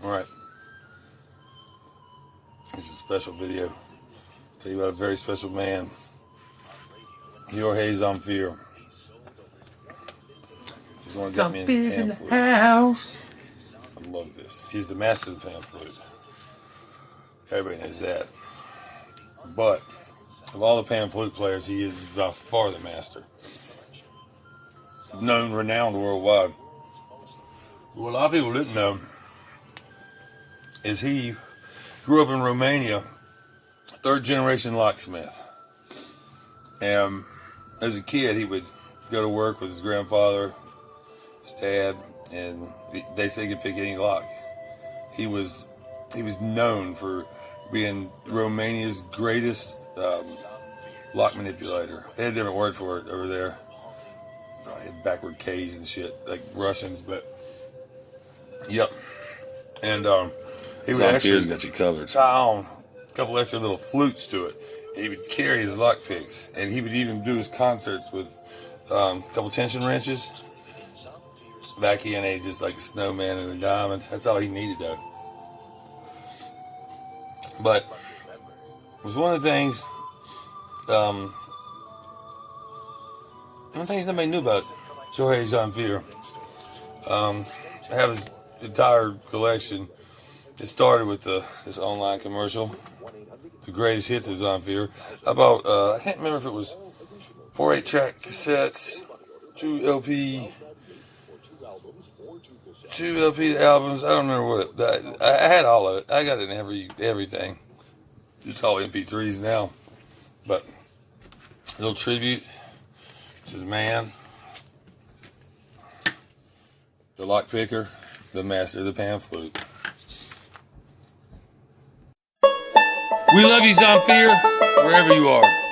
Alright. This is a special video. I'll tell you about a very special man. Jorge Zamfir. He's the one who got me in the pan flute. House. I love this. He's the master of the pan flute. Everybody knows that. But of all the pan flute players, he is by far the master. Known, renowned worldwide. What a lot of people didn't know is he grew up in Romania, third generation locksmith. And as a kid, he would go to work with his grandfather, his dad, and they say he could pick any lock. He was known for being Romania's greatest lock manipulator. They had a different word for it over there. They had backward K's and shit, like Russians, but yep. And he would actually got you covered. tie on a couple extra little flutes to it. And he would carry his lock picks, and he would even do his concerts with a couple tension wrenches. Back in age, just like a snowman and a diamond. That's all he needed, though. But it was one of the things. One of the things nobody knew about Jorge Zamfir. I have his entire collection. It started with this online commercial, the greatest hits of Zamfir. I bought, I can't remember if it was 4 8-track cassettes, 2 LP albums. I don't remember what I had all of it. I got it in everything. It's all MP3s now. But a little tribute to the man, the lock picker, the master of the pan flute. We love you, Zamfir, wherever you are.